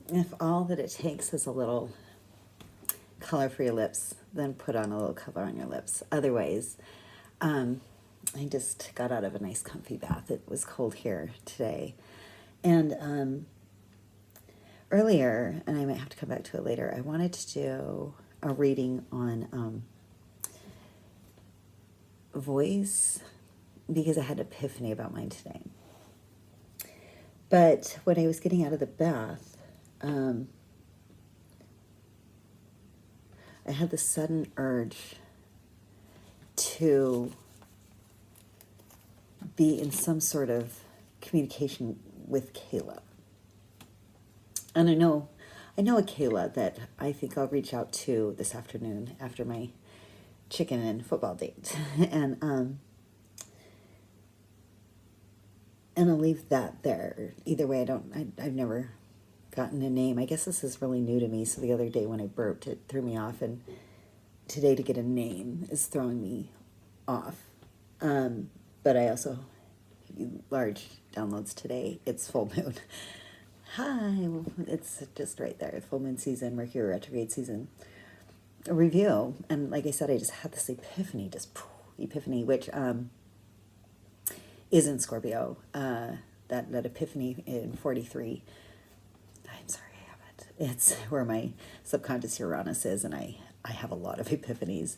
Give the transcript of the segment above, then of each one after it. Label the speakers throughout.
Speaker 1: if all that it takes is a little color for your lips, then put on a little color on your lips. Otherwise, I just got out of a nice comfy bath. It was cold here today. And earlier, and I might have to come back to it later, I wanted to do a reading on voice because I had an epiphany about mine today. But when I was getting out of the bath, I had the sudden urge to be in some sort of communication with Kayla. And I know a Kayla that I think I'll reach out to this afternoon after my chicken and football date. And I'll leave that there. Either way, I've never gotten a name. I guess this is really new to me. So the other day when I burped, it threw me off. And today to get a name is throwing me off. But I also, large downloads today. It's full moon. Hi, it's just right there. Full moon season, Mercury retrograde season. A review. And like I said, I just had this epiphany, which is in Scorpio. That epiphany in 43. I'm sorry, I have it. It's where my subconscious Uranus is, and I have a lot of epiphanies.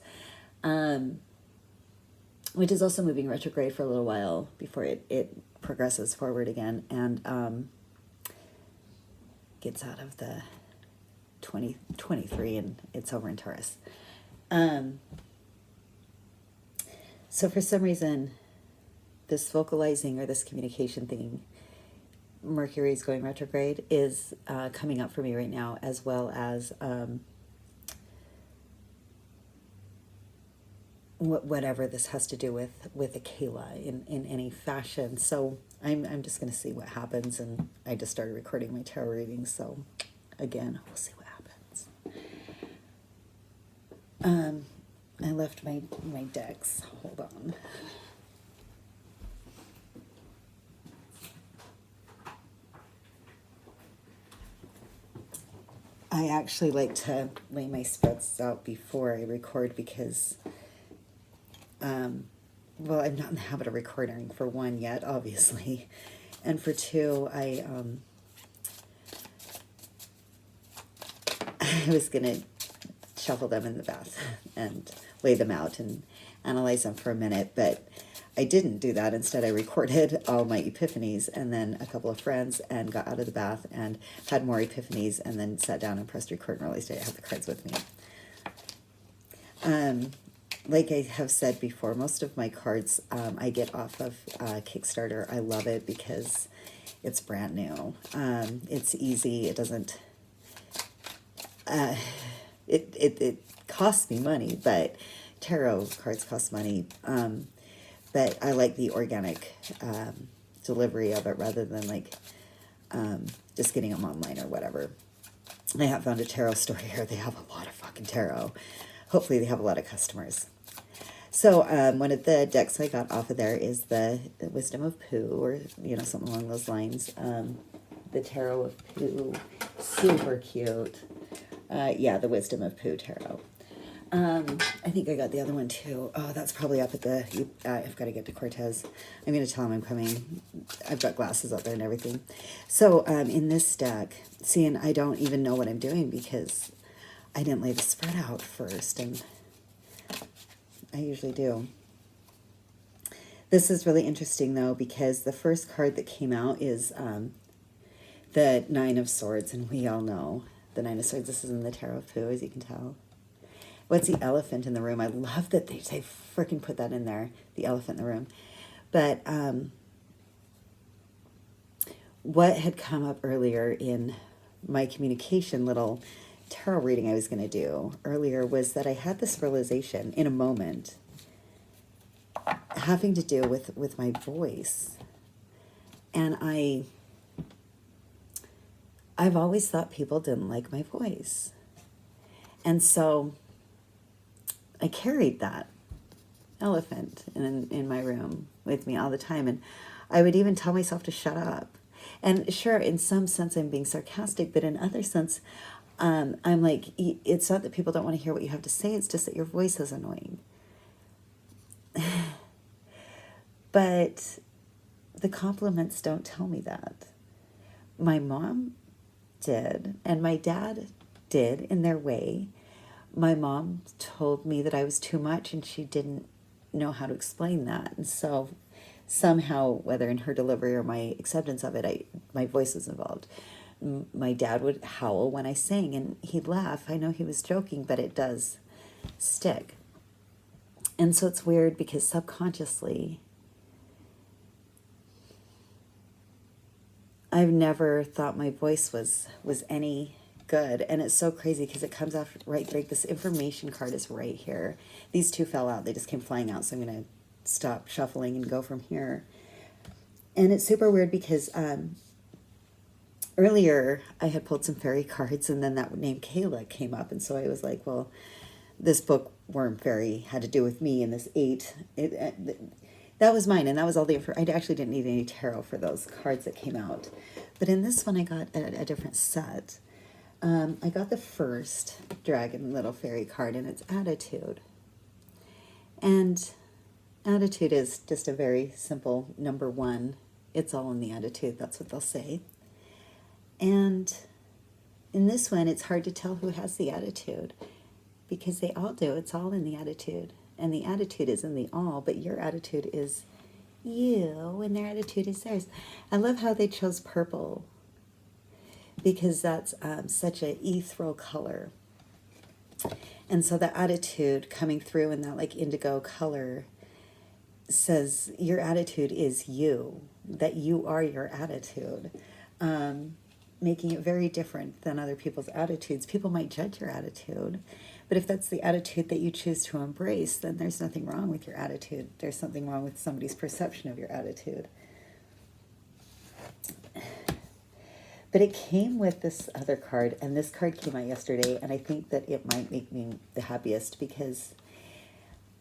Speaker 1: Which is also moving retrograde for a little while before it progresses forward again and gets out of the 2023 and it's over in Taurus. So for some reason, this vocalizing or this communication thing, Mercury's going retrograde, is coming up for me right now, as well as whatever this has to do with a Kayla in any fashion. So I'm just going to see what happens, and I just started recording my tarot readings, so again, we'll see what happens. I left my decks. Hold on. I actually like to lay my spreads out before I record because well, I'm not in the habit of recording, for one, yet, obviously. And for two, I was going to shuffle them in the bath and lay them out and analyze them for a minute, but I didn't do that. Instead, I recorded all my epiphanies and then a couple of friends and got out of the bath and had more epiphanies and then sat down and pressed record and realized I have the cards with me. Like I have said before, most of my cards I get off of Kickstarter. I love it because it's brand new. It's easy. It doesn't. It costs me money, but tarot cards cost money. But I like the organic delivery of it rather than like just getting them online or whatever. I have found a tarot store here. They have a lot of fucking tarot. Hopefully they have a lot of customers. So one of the decks I got off of there is the Wisdom of Pooh, or, you know, something along those lines. The Tarot of Pooh, super cute. Yeah, the Wisdom of Pooh tarot. I think I got the other one too. Oh, that's probably up at the, I've got to get to Cortez. I'm going to tell him I'm coming. I've got glasses up there and everything. So in this deck, see, and I don't even know what I'm doing because I didn't lay the spread out first, and I usually do. This is really interesting though, because the first card that came out is the Nine of Swords, and we all know the Nine of Swords. This is in the Tarot of Pooh, as you can tell. What's the elephant in the room? I love that they freaking put that in there, the elephant in the room. But what had come up earlier in my communication little tarot reading I was going to do earlier was that I had this realization in a moment having to do with my voice. And I've always thought people didn't like my voice. And so I carried that elephant in my room with me all the time. And I would even tell myself to shut up. And sure, in some sense, I'm being sarcastic, but in other sense, I'm like, it's not that people don't want to hear what you have to say, it's just that your voice is annoying. But the compliments don't tell me that. My mom did, and my dad did in their way. My mom told me that I was too much, and she didn't know how to explain that. And so somehow, whether in her delivery or my acceptance of it, my voice was involved. My dad would howl when I sang, and he'd laugh. I know he was joking, but it does stick. And so it's weird because subconsciously, I've never thought my voice was any good. And it's so crazy because it comes off right, like this information card is right here. These two fell out. They just came flying out. So I'm going to stop shuffling and go from here. And it's super weird because earlier I had pulled some fairy cards, and then that name Kayla came up. And so I was like, well, this bookworm fairy had to do with me, and this 8, that was mine, and that was all the I actually didn't need any tarot for those cards that came out. But in this one, I got a different set. I got the first dragon little fairy card, and it's attitude. And attitude is just a very simple number 1. It's all in the attitude. That's what they'll say. And in this one, it's hard to tell who has the attitude because they all do. It's all in the attitude. And the attitude is in the all, but your attitude is you, and their attitude is theirs. I love how they chose purple because that's such an ethereal color. And so the attitude coming through in that like indigo color says your attitude is you, that you are your attitude, making it very different than other people's attitudes. People might judge your attitude, but if that's the attitude that you choose to embrace, then there's nothing wrong with your attitude. There's something wrong with somebody's perception of your attitude. But it came with this other card, and this card came out yesterday, and I think that it might make me the happiest because,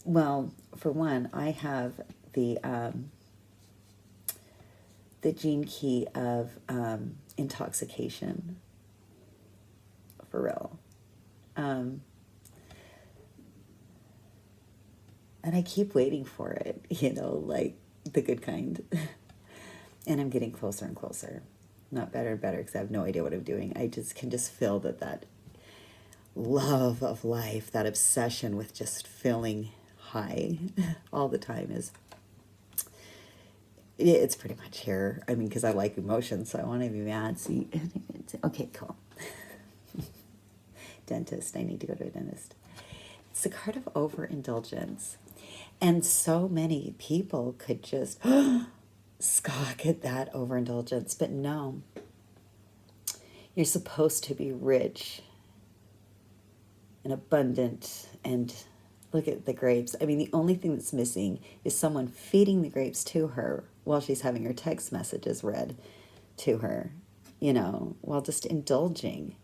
Speaker 1: well, for one, I have the gene key of intoxication, for real. And I keep waiting for it, like the good kind. And I'm getting closer and closer. Not better and better because I have no idea what I'm doing. I can just feel that love of life, that obsession with just feeling high all the time it's pretty much here. I mean, because I like emotions, so I want to be mad. See, okay, cool. Dentist. I need to go to a dentist. It's the card of overindulgence. And so many people could just scoff at that overindulgence. But no, you're supposed to be rich and abundant. And look at the grapes. I mean, the only thing that's missing is someone feeding the grapes to her while she's having her text messages read to her, while just indulging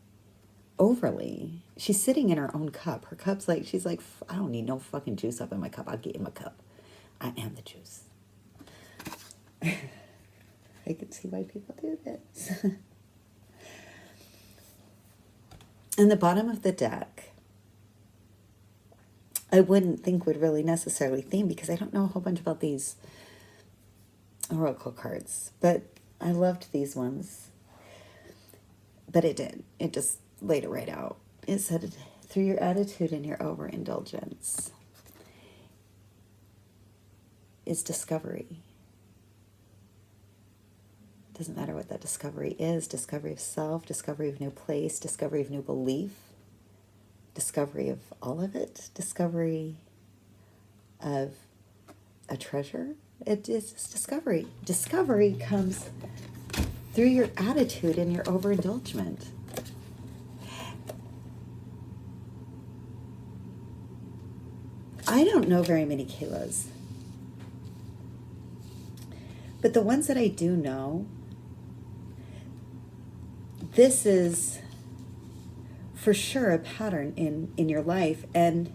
Speaker 1: overly. She's sitting in her own cup. Her cup's like, she's like, I don't need no fucking juice up in my cup. I'll get in my cup. I am the juice. I can see why people do this. And the bottom of the deck, I wouldn't think would really necessarily theme because I don't know a whole bunch about these oracle cards, but I loved these ones. But it did. It just laid it right out. It said, through your attitude and your overindulgence is discovery. Doesn't matter what that discovery is. Discovery of self, discovery of new place, discovery of new belief, discovery of all of it, discovery of a treasure. It is discovery. Discovery comes through your attitude and your overindulgence. I don't know very many Kaylas. But the ones that I do know, this is for sure a pattern in your life. And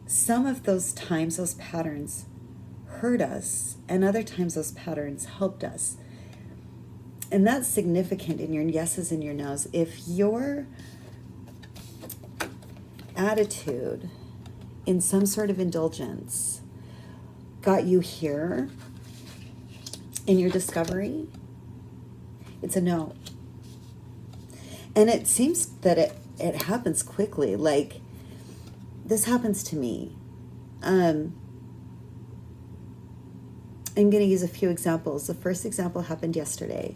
Speaker 1: some of those times, those patterns hurt us, and other times those patterns helped us. And that's significant in your yeses and your nos. If your attitude in some sort of indulgence got you here in your discovery, it's a no. And it seems that it happens quickly. Like, this happens to me. I'm going to use a few examples. The first example happened yesterday.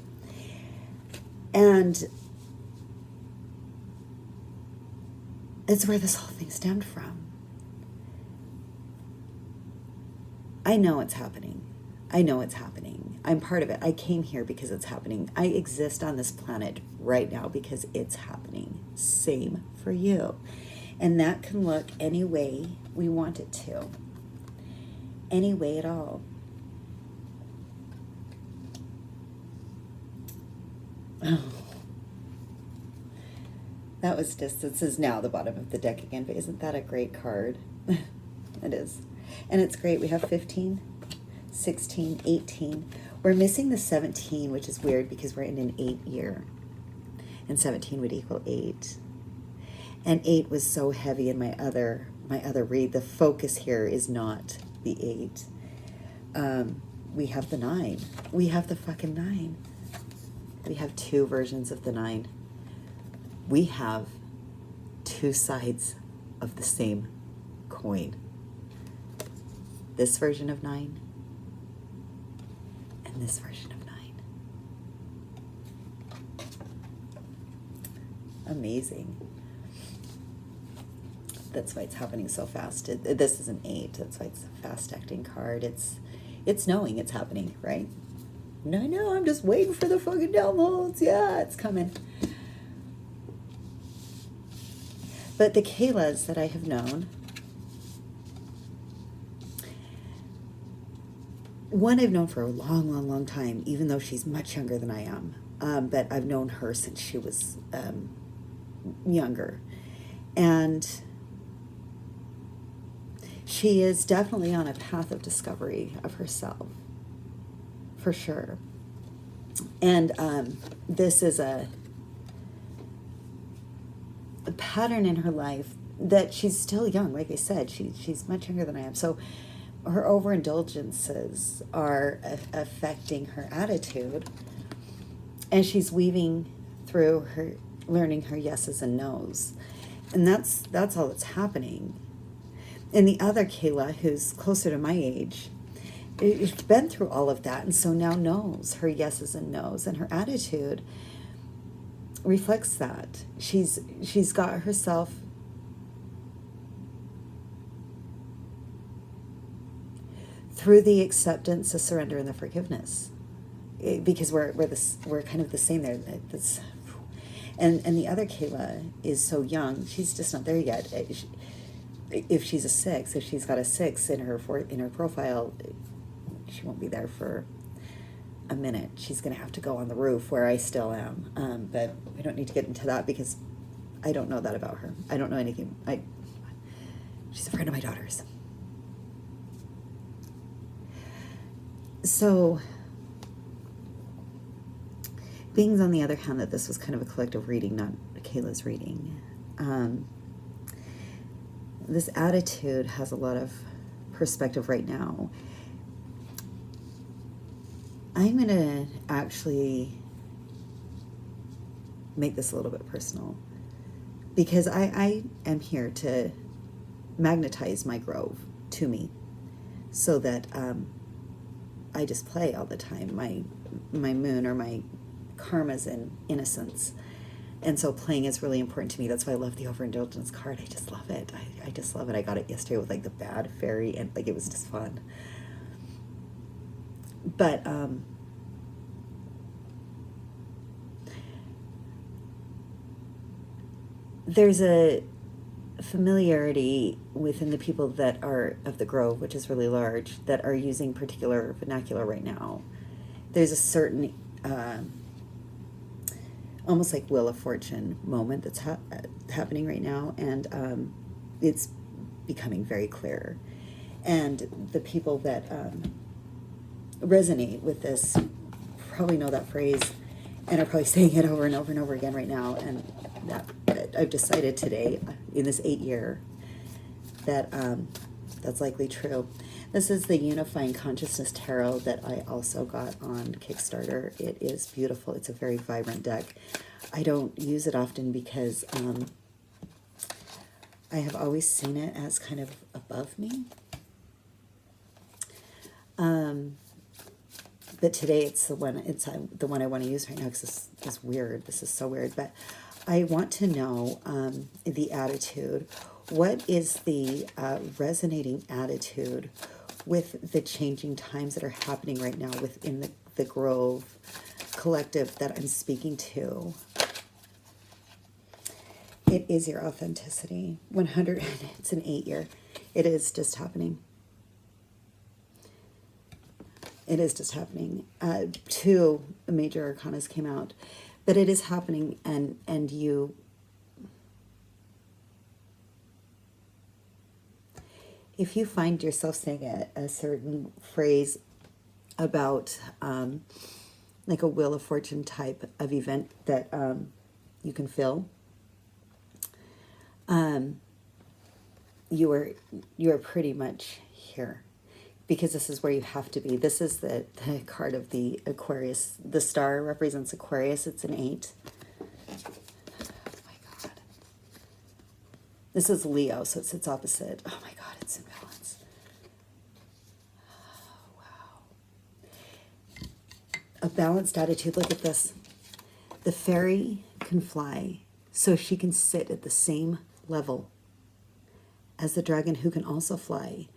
Speaker 1: And it's where this whole thing stemmed from. I know it's happening. I know it's happening. I'm part of it. I came here because it's happening. I exist on this planet right now because it's happening. Same for you. And that can look any way we want it to. Any way at all. Oh. That was Distance is now the bottom of the deck again, but isn't that a great card? It is. And it's great. We have 15, 16, 18. We're missing the 17, which is weird because we're in an 8 year. And 17 would equal 8. And 8 was so heavy in my other read. The focus here is not the 8. We have the 9. We have the fucking 9. We have 2 versions of the 9. We have 2 sides of the same coin. This version of 9 and this version of 9. Amazing. That's why it's happening so fast. This is an 8. That's why it's a fast acting card. It's knowing it's happening, right? No, I know. I'm just waiting for the fucking downloads. Yeah, it's coming. But the Kaylas that I have known, one I've known for a long, long, long time, even though she's much younger than I am. But I've known her since she was younger. And she is definitely on a path of discovery of herself, for sure. And this is a pattern in her life that she's still young. Like I said, she's much younger than I am. So her overindulgences are affecting her attitude, and she's weaving through her, learning her yeses and nos. And that's all that's happening. And the other Kayla, who's closer to my age, she's been through all of that, and so now knows her yeses and nos, and her attitude reflects that. She's got herself through the acceptance, the surrender, and the forgiveness, because we're kind of the same there. And the other Kayla is so young; she's just not there yet. If she's a 6, if she's got a 6 in her profile, she won't be there for a minute. She's going to have to go on the roof where I still am. But we don't need to get into that because I don't know that about her. I don't know anything. She's a friend of my daughter's. So, being on the other hand that this was kind of a collective reading, not Kayla's reading, this attitude has a lot of perspective right now. I'm going to actually make this a little bit personal because I am here to magnetize my grove to me so that I display all the time my moon or my karmas in innocence. And so playing is really important to me. That's why I love the overindulgence card. I just love it. I just love it. I got it yesterday with like the bad fairy, and like it was just fun. But there's a familiarity within the people that are of the Grove, which is really large, that are using particular vernacular right now. There's a certain almost like Wheel of Fortune moment that's happening right now, and it's becoming very clear. And the people that resonate with this probably know that phrase, and I'm probably saying it over and over and over again right now, and that I've decided today in this 8 year that that's likely true. This is the Unifying Consciousness Tarot that I also got on Kickstarter. It is beautiful. It's a very vibrant deck. I don't use it often because I have always seen it as kind of above me. But today it's the one I want to use right now because this is weird. This is so weird. But I want to know the attitude. What is the resonating attitude with the changing times that are happening right now within the Grove collective that I'm speaking to? It is your authenticity. 100, it's an 8 year. It is just happening. It is just happening. 2 major arcanas came out, but it is happening, and you, if you find yourself saying a certain phrase about like a Wheel of Fortune type of event that you can feel, you are pretty much here. Because this is where you have to be. This is the card of the Aquarius. The star represents Aquarius. It's an 8. Oh my God. This is Leo, so it's its opposite. Oh my God, it's in balance. Oh, wow. A balanced attitude. Look at this. The fairy can fly, so she can sit at the same level as the dragon, who can also fly.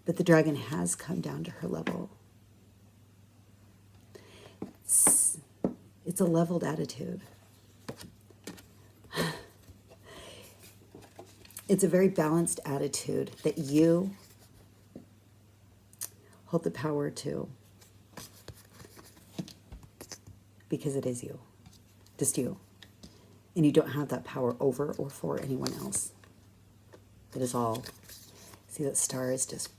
Speaker 1: But the dragon has come down to her level. It's a leveled attitude. It's a very balanced attitude that you hold the power to. Because it is you. Just you. And you don't have that power over or for anyone else. It is all. See, that star is just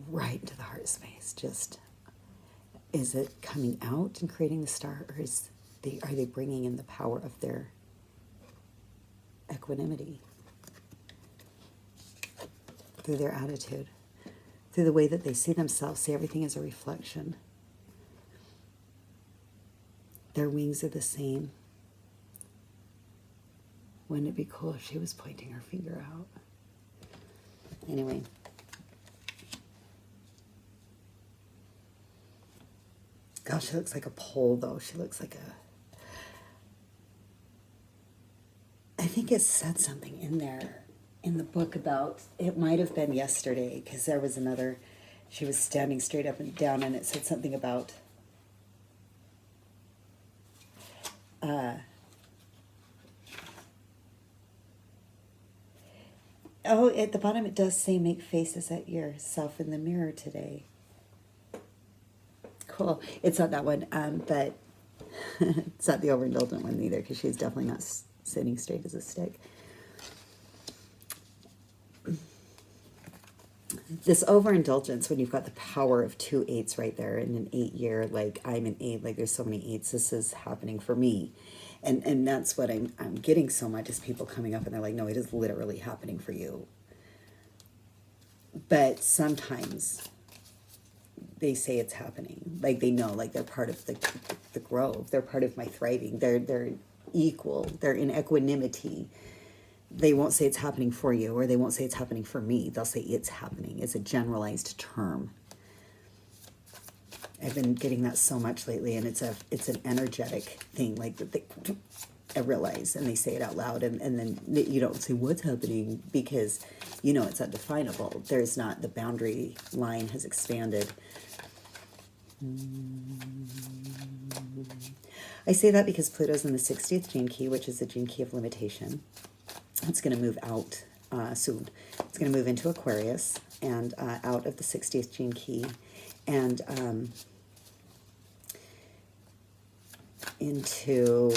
Speaker 1: right into the heart space. Just, is it coming out and creating the star, or are they bringing in the power of their equanimity through their attitude, through the way that they see themselves? See, everything is a reflection. Their wings are the same. Wouldn't it be cool if she was pointing her finger out? Anyway. Gosh, she looks like a pole, though. She looks like I think it said something in there, in the book about, it might have been yesterday, because there was another, she was standing straight up and down, and it said something about, oh, at the bottom it does say make faces at yourself in the mirror today. Cool. It's not that one, but it's not the overindulgent one either, because she's definitely not sitting straight as a stick. This overindulgence, when you've got the power of 2 8s right there in an 8 year, like I'm an 8, like there's so many 8s, this is happening for me. And that's what I'm getting so much, is people coming up and they're like, no, it is literally happening for you. But sometimes they say it's happening. Like they know, like they're part of the grove. They're part of my thriving. They're equal. They're in equanimity. They won't say it's happening for you, or they won't say it's happening for me. They'll say it's happening. It's a generalized term. I've been getting that so much lately, and it's an energetic thing. Like I realize, and they say it out loud, and then you don't say what's happening, because you know it's undefinable. There's not, the boundary line has expanded. I say that because Pluto's in the 60th gene key, which is the gene key of limitation. It's going to move out soon. It's going to move into Aquarius and out of the 60th gene key, and into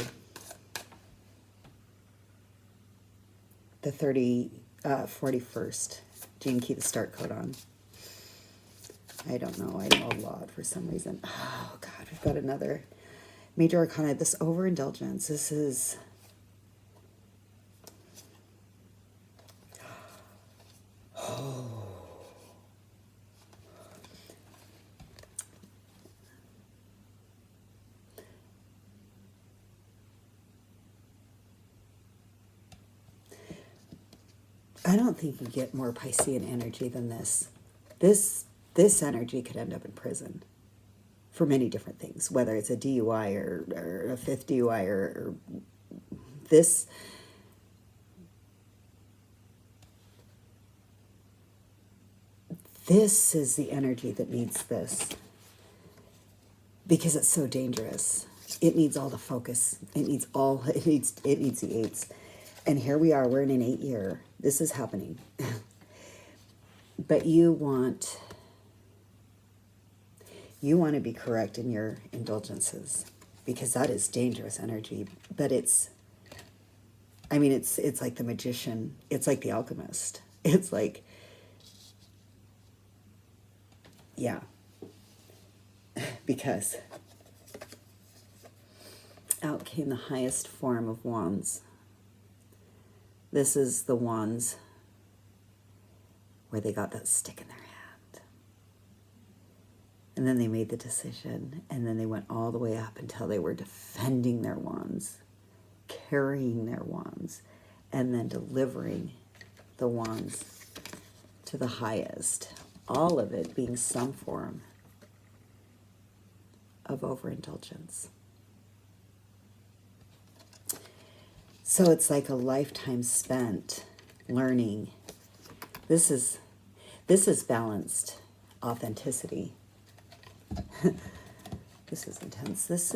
Speaker 1: the 41st gene key, the start code on. I don't know. I know a lot for some reason. Oh, God. We've got another major arcana. This overindulgence. This is... I don't think you get more Piscean energy than this. This energy could end up in prison for many different things, whether it's a DUI or a fifth DUI or this. This is the energy that needs this because it's so dangerous. It needs all the focus. It needs the eights. And here we are, we're in an 8-year. This is happening. But you want to be correct in your indulgences because that is dangerous energy. But it's like the magician. It's like the alchemist. It's like, yeah. Because out came the highest form of wands. This is the wands where they got that stick in their hand. And then they made the decision, and then they went all the way up until they were defending their wands, carrying their wands, and then delivering the wands to the highest. All of it being some form of overindulgence. So it's like a lifetime spent learning. This is balanced authenticity. This is intense. This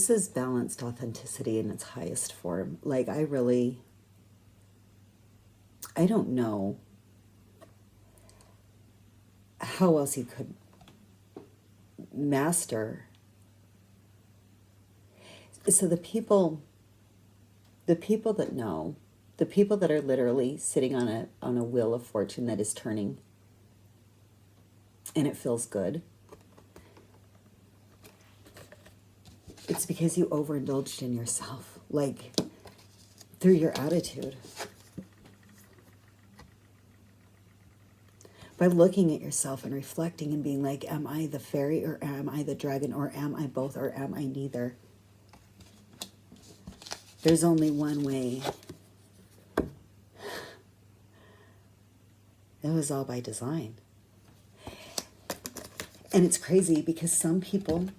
Speaker 1: is balanced authenticity in its highest form. Like I don't know how else you could master. So the people that know, the people that are literally sitting on a wheel of fortune that is turning and it feels good, it's because you overindulged in yourself, like through your attitude. By looking at yourself and reflecting and being like, am I the fairy or am I the dragon or am I both or am I neither? There's only one way. It was all by design. And it's crazy because some people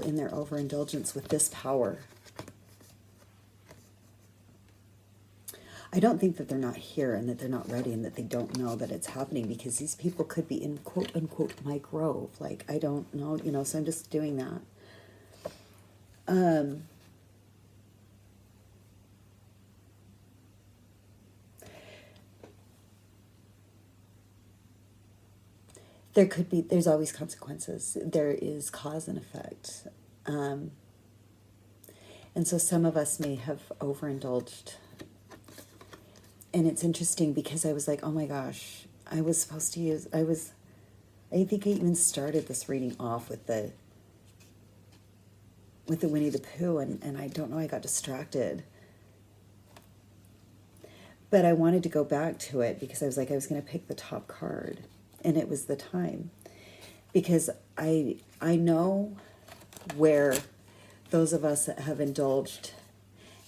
Speaker 1: in their overindulgence with this power, I don't think that they're not here and that they're not ready and that they don't know that it's happening because these people could be in quote unquote my grove. Like, I don't know, so I'm just doing that. There's always consequences. There is cause and effect. And so some of us may have overindulged. And it's interesting because I was like, oh my gosh, I think I even started this reading off with the Winnie the Pooh, and I don't know, I got distracted. But I wanted to go back to it because I was like, I was going to pick the top card, and it was the time. Because I know where those of us that have indulged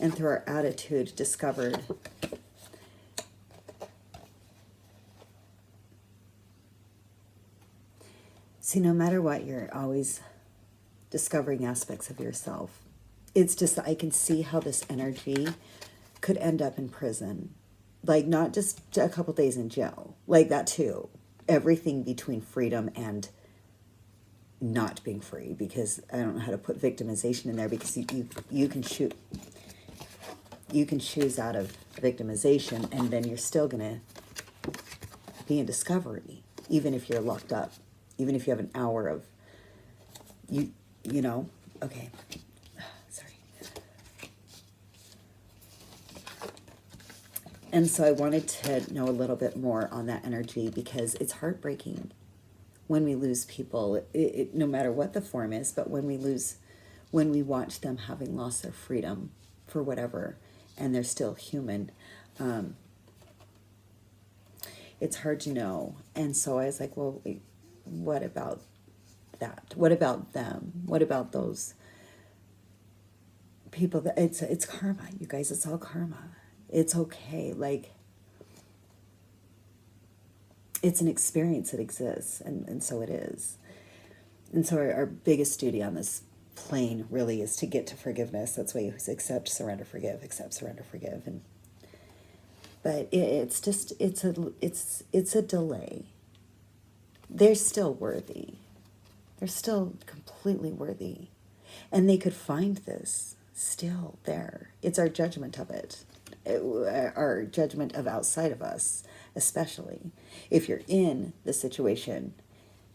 Speaker 1: and through our attitude discovered see, no matter what, you're always discovering aspects of yourself. It's just I can see how this energy could end up in prison. Like, not just a couple days in jail. Like, that too. Everything between freedom and not being free. Because I don't know how to put victimization in there. Because you can choose out of victimization. And then you're still going to be in discovery. Even if you're locked up. Even if you have an hour of, okay, sorry. And so I wanted to know a little bit more on that energy, because it's heartbreaking when we lose people, no matter what the form is, but when we watch them having lost their freedom for whatever, and they're still human, it's hard to know. And so I was like, well, wait, what about that? What about them? What about those people that it's karma, you guys, it's all karma. It's okay. Like, it's an experience that exists, and so it is. And so our biggest duty on this plane really is to get to forgiveness. That's why you accept, surrender, forgive, accept, surrender, forgive. And but it's just it's a delay. They're still worthy. They're still completely worthy. And they could find this still there. It's our judgment of it. Our judgment of outside of us, especially. If you're in the situation,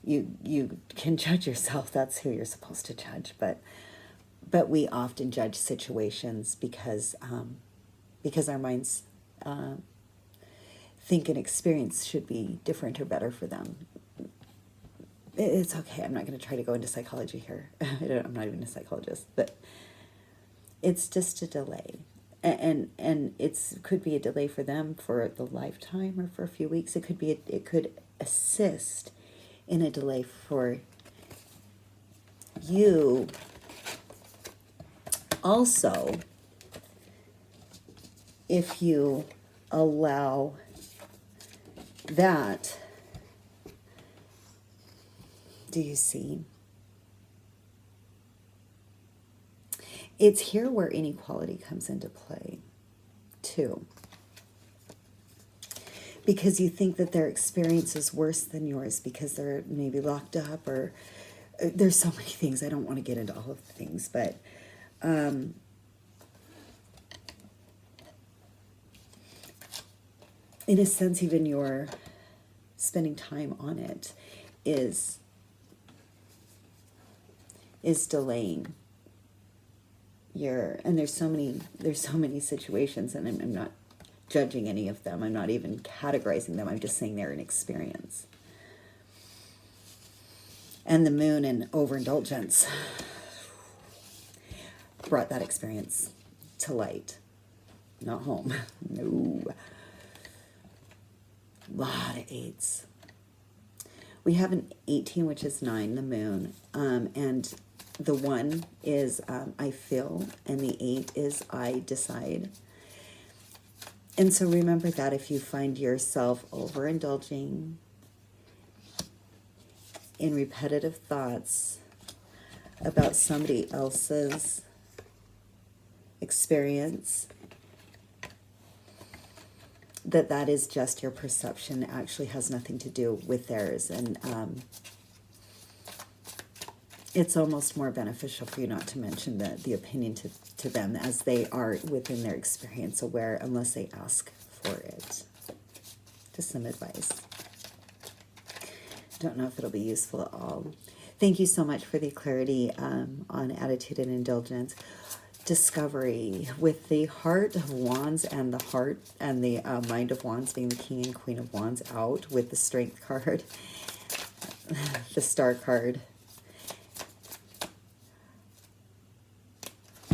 Speaker 1: you can judge yourself. That's who you're supposed to judge. But we often judge situations because our minds think an experience should be different or better for them. It's okay. I'm not going to try to go into psychology here. I'm not even a psychologist, but it's just a delay. And it could be a delay for them for the lifetime or for a few weeks. It could assist in a delay for you. Also, if you allow that, do you see? It's here where inequality comes into play, too. Because you think that their experience is worse than yours because they're maybe locked up, or there's so many things. I don't want to get into all of the things, but in a sense, even your spending time on it is delaying and there's so many situations, and I'm not judging any of them. I'm not even categorizing them. I'm just saying they're an experience. And the moon and overindulgence brought that experience to light, not home. No. A lot of eights. We have an 18, which is 9, the moon, and the 1 is I feel, and the 8 is I decide. And so remember that if you find yourself overindulging in repetitive thoughts about somebody else's experience, that is just your perception. It actually has nothing to do with theirs. And it's almost more beneficial for you not to mention the opinion to them, as they are within their experience aware, unless they ask for it. Just some advice. Don't know if it'll be useful at all. Thank you so much for the clarity on attitude and indulgence. Discovery with the Heart of Wands and the Heart and the Mind of Wands being the King and Queen of Wands out with the Strength card, the Star card.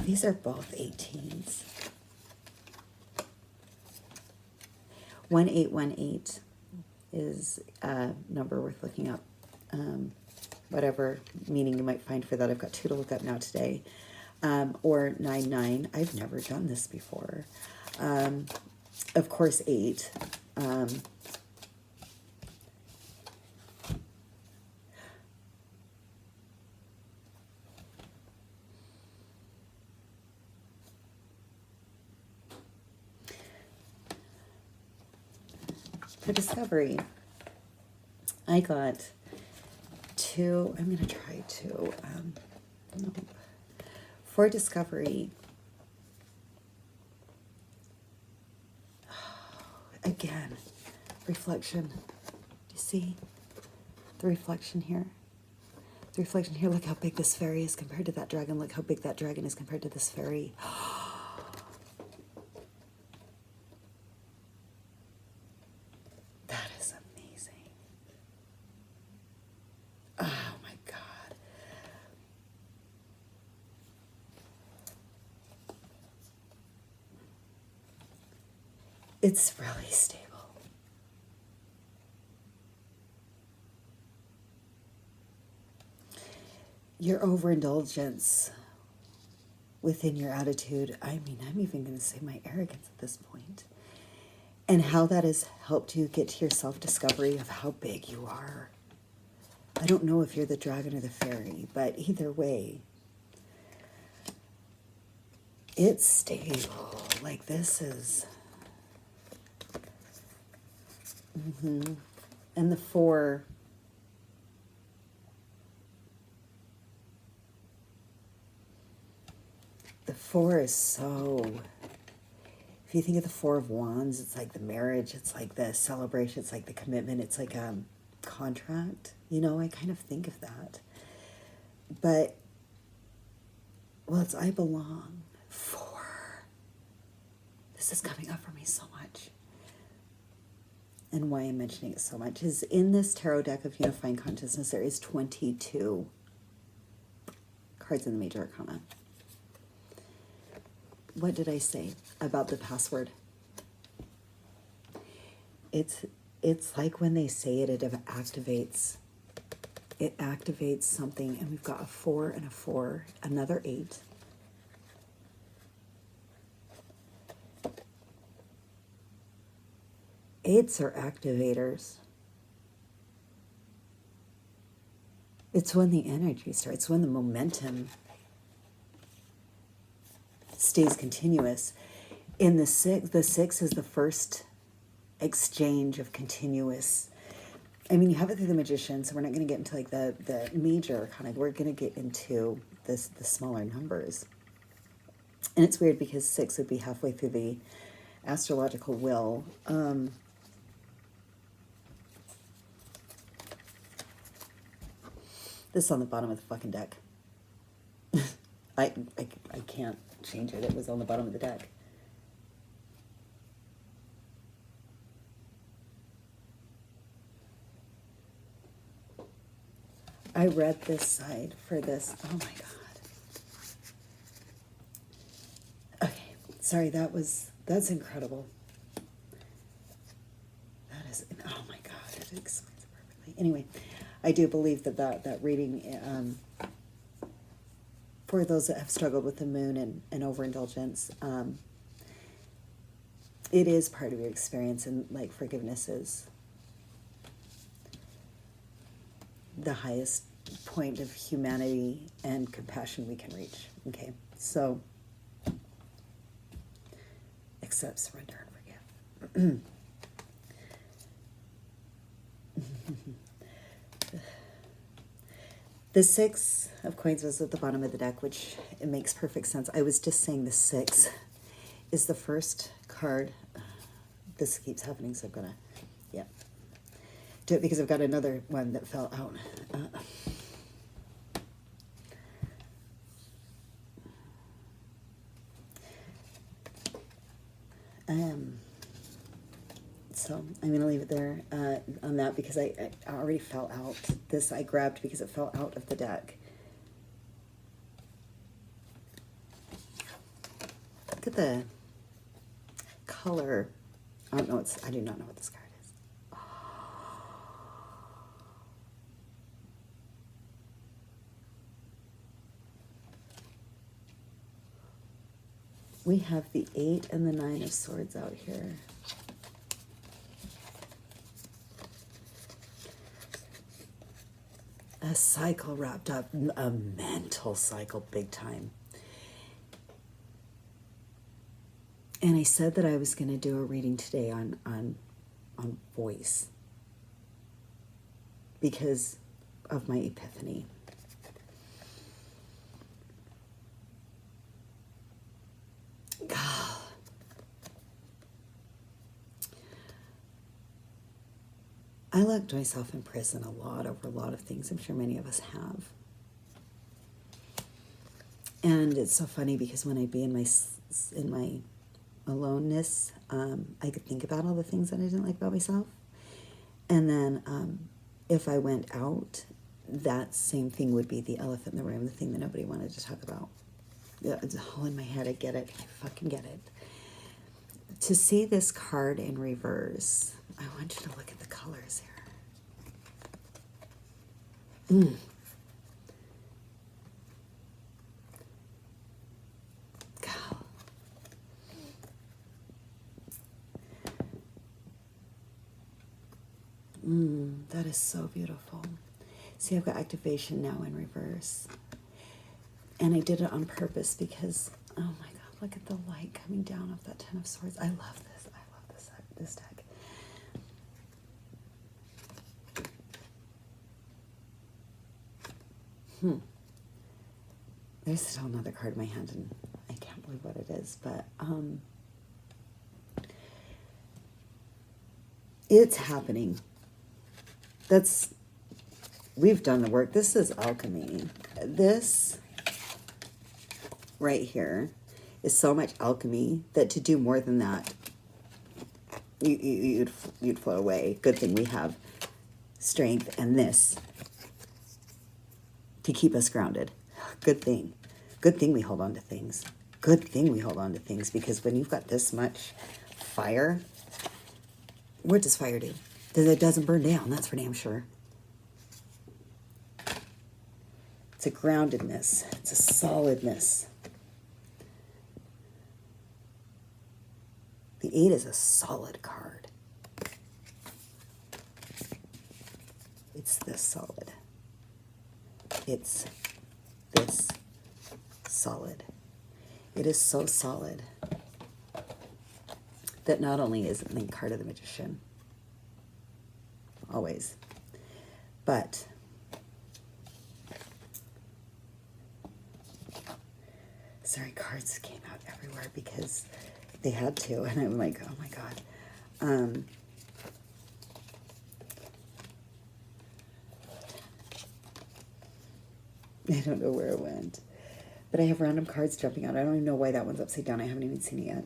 Speaker 1: These are both 18s. 1818 is a number worth looking up. Whatever meaning you might find for that. I've got 2 to look up now today. Or 99. I've never done this before. Of course, 8. For discovery, I got 2. I'm going to try 2. No. For discovery, again, reflection. Do you see the reflection here? The reflection here, look how big this fairy is compared to that dragon. Look how big that dragon is compared to this fairy. It's really stable. Your overindulgence within your attitude, I mean, I'm even going to say my arrogance at this point, and how that has helped you get to your self-discovery of how big you are. I don't know if you're the dragon or the fairy, but either way, it's stable. Like, this is... And the 4... The 4 is so... If you think of the 4 of Wands, it's like the marriage, it's like the celebration, it's like the commitment, it's like a contract. You know, I kind of think of that. But, well, it's I belong. 4. This is coming up for me so much. And why I'm mentioning it so much is in this tarot deck of Unifying Consciousness, there is 22 cards in the Major Arcana. What did I say about the password? It's like when they say it, it activates. It activates something, and we've got a 4 and a 4, another 8. Eights are activators. It's when the energy starts, when the momentum stays continuous. In the 6 is the first exchange of continuous. I mean, you have it through the Magician, so we're not going to get into like the major kind of. We're going to get into the smaller numbers. And it's weird because 6 would be halfway through the astrological wheel. This is on the bottom of the fucking deck. I can't change it. It was on the bottom of the deck. I read this side for this. Oh my God. Okay. Sorry, that's incredible. That is, oh my God, it explains it perfectly. Anyway, I do believe that reading, for those that have struggled with the moon and overindulgence, it is part of your experience, and like forgiveness is the highest point of humanity and compassion we can reach. Okay, so accept, surrender, and forgive. The 6 of coins was at the bottom of the deck, which it makes perfect sense. I was just saying the 6 is the first card. This keeps happening, so I'm gonna, yeah, do it because I've got another one that fell out. So I'm going to leave it there on that because I already fell out. This I grabbed because it fell out of the deck. Look at the color. I don't know. I do not know what this card is. We have the 8 and the 9 of Swords out here. A cycle wrapped up, a mental cycle, big time. And I said that I was going to do a reading today on voice because of my epiphany. God. I locked myself in prison a lot over a lot of things. I'm sure many of us have. And it's so funny because when I'd be in my aloneness, I could think about all the things that I didn't like about myself. And then if I went out, that same thing would be the elephant in the room, the thing that nobody wanted to talk about. It's a hole in my head. I get it. I fucking get it. to see this card in reverse, I want you to look at the colors here. God. That is so beautiful. See, I've got activation now in reverse. And I did it on purpose because, oh my God, look at the light coming down off that Ten of Swords. I love this. I love this deck. There's still another card in my hand, and I can't believe what it is, but it's happening. We've done the work. This is alchemy. This right here is so much alchemy that to do more than that, you'd float away. Good thing we have strength and this to keep us grounded. Good thing. Good thing we hold on to things. Good thing we hold on to things, because when you've got this much fire, what does fire do? It doesn't burn down, that's for damn sure. It's a groundedness. It's a solidness. The 8 is a solid card. It's this solid. It's this solid. It is so solid that not only is it the card of the Magician, always, but sorry, cards came out everywhere because they had to, and I'm like, oh my God. I don't know where it went. But I have random cards jumping out. I don't even know why that one's upside down. I haven't even seen it yet.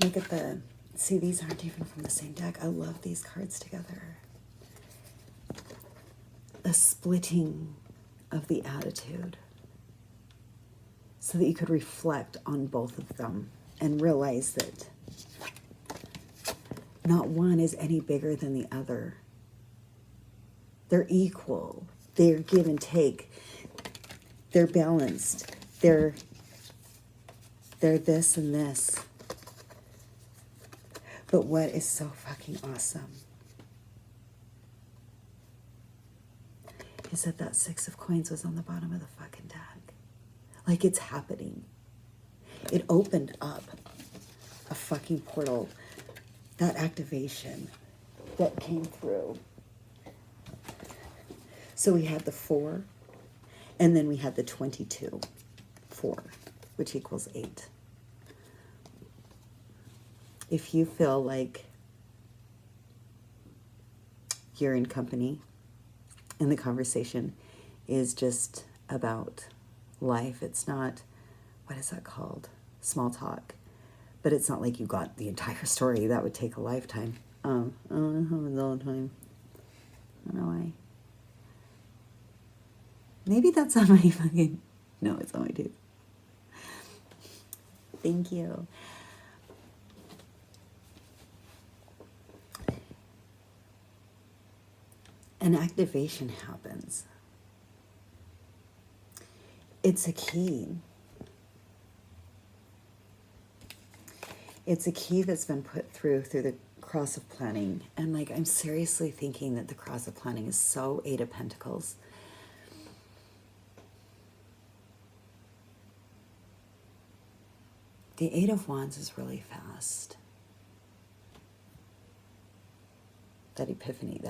Speaker 1: Look at the... See, these aren't even from the same deck. I love these cards together. A splitting of the attitude, so that you could reflect on both of them and realize that not one is any bigger than the other. They're equal. They're give and take. They're balanced. They're this and this. But what is so fucking awesome is that 6 of coins was on the bottom of the fucking deck. Like, it's happening. It opened up a fucking portal. That activation that came through. So we had the 4, and then we had the 22, 4, which equals 8. If you feel like you're in company and the conversation is just about life, it's not, what is that called? Small talk. But it's not like you got the entire story. That would take a lifetime. I don't have a long time. I don't know why. Maybe that's on my fucking... No, it's on my tooth. Thank you. An activation happens. It's a key. It's a key that's been put through the Cross of Planning. And like, I'm seriously thinking that the Cross of Planning is so 8 of Pentacles. The 8 of Wands is really fast. That epiphany,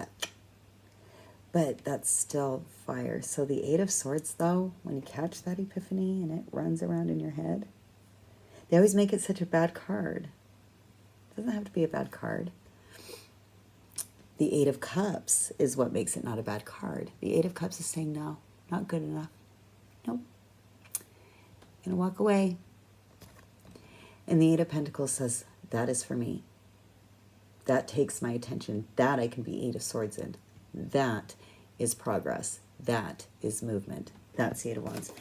Speaker 1: but that's still fire. So the 8 of Swords, though, when you catch that epiphany and it runs around in your head, they always make it such a bad card. It doesn't have to be a bad card. The 8 of Cups is what makes it not a bad card. The 8 of Cups is saying, no, not good enough. Nope. Gonna walk away. And the 8 of Pentacles says, that is for me. That takes my attention. That I can be 8 of Swords in. That is progress. That is movement. That's the 8 of Wands.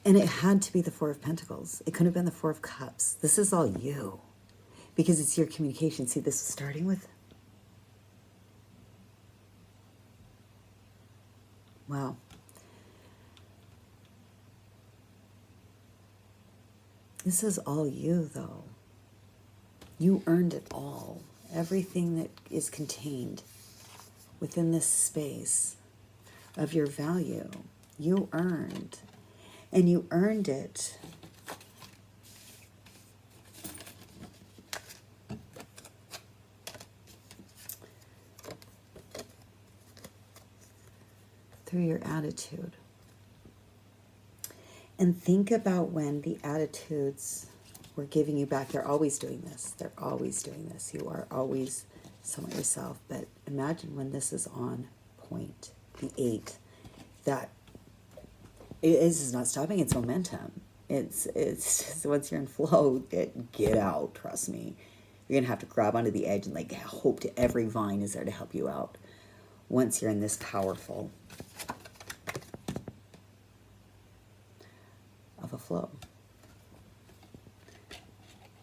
Speaker 1: And it had to be the Four of Pentacles. It couldn't have been the Four of Cups. This is all you. Because it's your communication. See, this is starting with... Wow. This is all you, though. You earned it all. Everything that is contained within this space of your value, you earned. And you earned it through your attitude. And think about when the attitudes were giving you back. They're always doing this. They're always doing this. You are always somewhat yourself. But imagine when this is on point. The 8. That is not stopping. It's momentum. It's just, once you're in flow, get out. Trust me. You're going to have to grab onto the edge and like hope to every vine is there to help you out. Once you're in this powerful of a flow.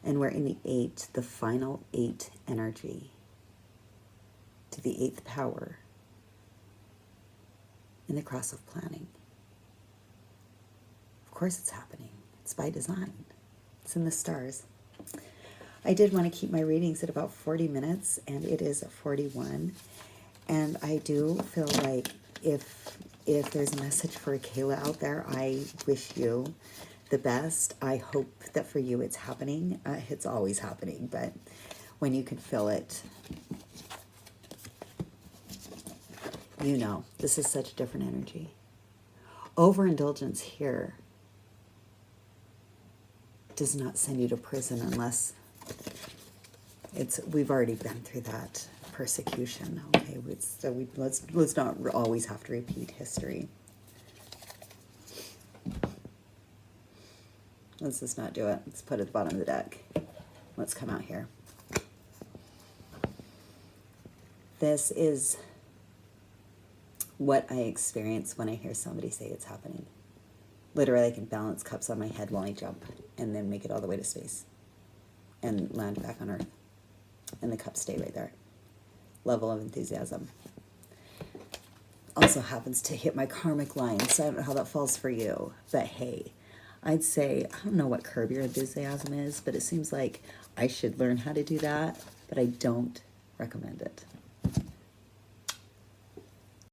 Speaker 1: And we're in the 8, the final 8 energy to the 8th power in the cross of planning. Of course it's happening. It's by design. It's in the stars. I did want to keep my readings at about 40 minutes, and it is 41. And I do feel like if there's a message for Kayla out there, I wish you the best. I hope that for you it's happening. It's always happening, but when you can feel it, you know, this is such a different energy. Overindulgence here does not send you to prison unless we've already been through that persecution. Okay, let's not always have to repeat history. Let's just not do it. Let's put it at the bottom of the deck. Let's come out here. This is what I experience when I hear somebody say it's happening. Literally, I can balance cups on my head while I jump and then make it all the way to space and land back on Earth. And the cups stay right there. Level of enthusiasm. Also happens to hit my karmic line, so I don't know how that falls for you. But hey, I'd say, I don't know what curb your enthusiasm is, but it seems like I should learn how to do that, but I don't recommend it.